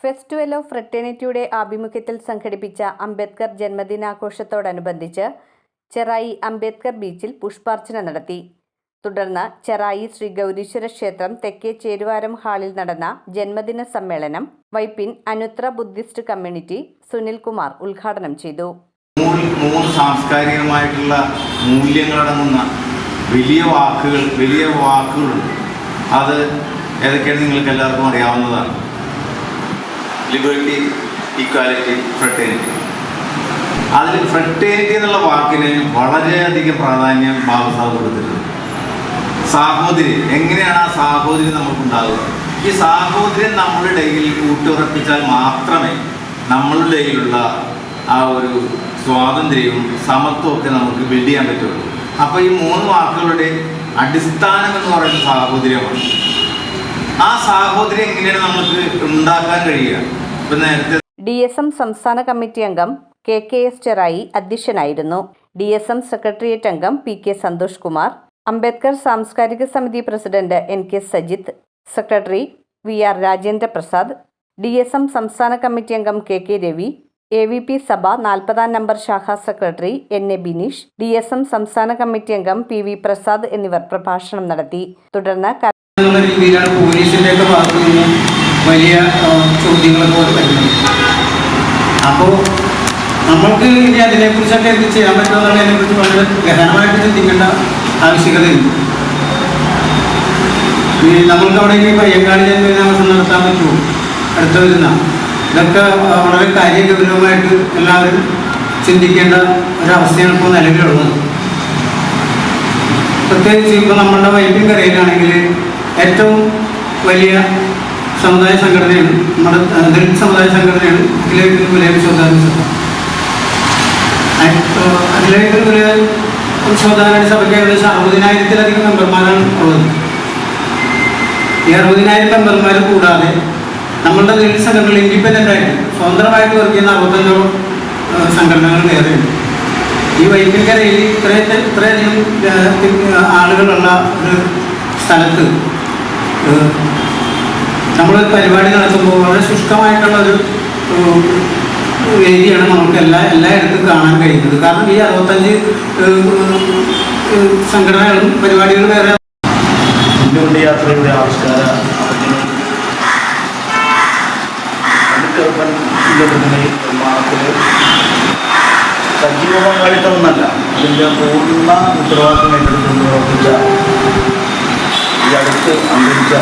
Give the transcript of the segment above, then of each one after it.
Festival of ഫ്രറ്റേണിറ്റിയുടെ ആഭിമുഖ്യത്തിൽ സംഘടിപ്പിച്ച അംബേദ്കർ ജന്മദിനാഘോഷത്തോടനുബന്ധിച്ച് ചെറായി അംബേദ്കർ ബീച്ചിൽ പുഷ്പാർച്ചന നടത്തി. തുടർന്ന് ചെറായി ശ്രീ ഗൗരീശ്വര ക്ഷേത്രം തെക്കേ ചേരുവാരം ഹാളിൽ നടന്ന ജന്മദിന സമ്മേളനം വൈപ്പിൻ അനുത്ര ബുദ്ധിസ്റ്റ് കമ്മ്യൂണിറ്റി സുനിൽകുമാർ ഉദ്ഘാടനം ചെയ്തു. മൂന്ന് സാംസ്കാരികമായിട്ടുള്ള മൂല്യങ്ങളടങ്ങുന്ന വലിയ വാക്കുകളുണ്ട്. അത് ഏതൊക്കെയാണ് നിങ്ങൾക്ക് എല്ലാവർക്കും അറിയാവുന്നതാണ്. Liberty, equality, fraternity. അതിൽ ഫ്രട്ടേണിറ്റി എന്നുള്ള വാക്കിന് വളരെയധികം പ്രാധാന്യം ബാബുസാഹിബ് കൊടുത്തിട്ടുണ്ട്. സാഹോദര്യം, എങ്ങനെയാണ് ആ സാഹോദര്യം നമുക്കുണ്ടാകുക? ഈ സാഹോദര്യം നമ്മുടെ ഇടയിൽ കൂട്ടുറപ്പിച്ചാൽ മാത്രമേ നമ്മളുടെ ഇടയിലുള്ള ആ ഒരു സ്വാതന്ത്ര്യവും സമത്വവും ഒക്കെ നമുക്ക് ബിൽഡ് ചെയ്യാൻ പറ്റുള്ളൂ. അപ്പോൾ ഈ മൂന്ന് വാക്കുകളുടെ അടിസ്ഥാനം എന്ന് പറയുന്നത് സാഹോദര്യമാണ്. ആ സാഹോദര്യം എങ്ങനെയാണ് നമുക്ക് ഉണ്ടാക്കാൻ കഴിയുക? ഇപ്പം നേരത്തെ DSM സംസ്ഥാന കമ്മിറ്റി അംഗം KKS ചെറായി അധ്യക്ഷനായിരുന്നു. DSM സെക്രട്ടേറിയറ്റ് അംഗം PK സന്തോഷ് കുമാർ, അംബേദ്കർ സാംസ്കാരിക സമിതി president NK Sajith, secretary VR Rajendra Prasad, DSM സംസ്ഥാന കമ്മിറ്റി അംഗം KK രവി, AVP സഭ 40-ാം നമ്പർ ശാഖാ സെക്രട്ടറി NA ബിനീഷ്, DSM സംസ്ഥാന കമ്മിറ്റി അംഗം PV പ്രസാദ് എന്നിവർ പ്രഭാഷണം നടത്തി. തുടർന്ന് വലിയ ചോദ്യങ്ങളൊക്കെ വരുന്നത്. അപ്പോൾ നമ്മൾക്ക് ഇനി അതിനെക്കുറിച്ചൊക്കെ എന്ത് ചെയ്യാൻ പറ്റുമെന്നുള്ളതിനെക്കുറിച്ച് വളരെ ഗഹനമായിട്ട് ചിന്തിക്കേണ്ട ആവശ്യകതയുണ്ട്. നമ്മൾക്ക് അവിടെ ഈ പയ്യങ്കാളി ജന്മദിനാഘോഷം നടത്താൻ പറ്റുമോ? അടുത്ത് വരുന്ന ഇതൊക്കെ വളരെ കാര്യഗൗരവമായിട്ട് എല്ലാവരും ചിന്തിക്കേണ്ട ഒരവസ്ഥയാണ് ഇപ്പോൾ നിലവിലുള്ളത്. പ്രത്യേകിച്ച് ഇപ്പോൾ നമ്മളുടെ വൈപ്പിൻകരയിലാണെങ്കിൽ ഏറ്റവും വലിയ സമുദായ സംഘടനയാണ് നമ്മുടെ ദളിത് സമുദായ സംഘടനയാണ് അഖിലേന്ത്യാ വിശോധാരണ സഭ. അഖിലേന്ത്യാ വിശോധാരണ സഭയ്ക്ക് ഏകദേശം 60,000-ത്തിലധികം മെമ്പർമാരാണ് ഉള്ളത്. ഈ 60,000 മെമ്പർമാർ കൂടാതെ നമ്മളുടെ ദളിത് സംഘടനകൾ ഇൻഡിപെൻഡൻ്റ് ആയിട്ട് സ്വതന്ത്രമായിട്ട് വർക്ക് ചെയ്യുന്ന 65ഓളം സംഘടനകൾ വേറെയുണ്ട്. ഈ വൈപ്പിൻകരയിൽ ഇത്രയധികം ആളുകളുള്ള ഒരു സ്ഥലത്ത് നമ്മളൊരു പരിപാടി നടത്തുമ്പോൾ വളരെ ശുഷ്കമായിട്ടുള്ള ഒരു വേദിയാണ് നമുക്ക് എല്ലായിടത്തും കാണാൻ കഴിയുന്നത്. കാരണം ഈ 65 സംഘടനകളും പരിപാടികളും വേറെ. ഇന്ത്യയുടെ യാത്രയുടെ ആവിഷ്കാര നിർമ്മാണത്തിൽ സജീവ പങ്കാളിത്തമൊന്നല്ല, അതിൻ്റെ പൂർണ്ണ ഉത്തരവാദിത്വം ഏറ്റെടുത്ത് പ്രവർത്തിച്ച ഈ അടുത്ത് അന്തരിച്ച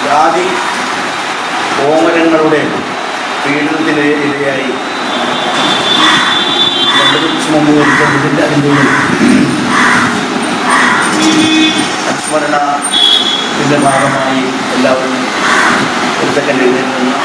ജാതി ഓമനങ്ങളുടെ പീഡനത്തിന് ഇരയായി 2 ദിവസം മുമ്പ് മരിച്ചതിൻ്റെ അതിൻ്റെ അനുസ്മരണത്തിൻ്റെ ഭാഗമായി എല്ലാവരും ഒരു സെക്കൻഡ് എഴുന്നേറ്റ് നിന്ന്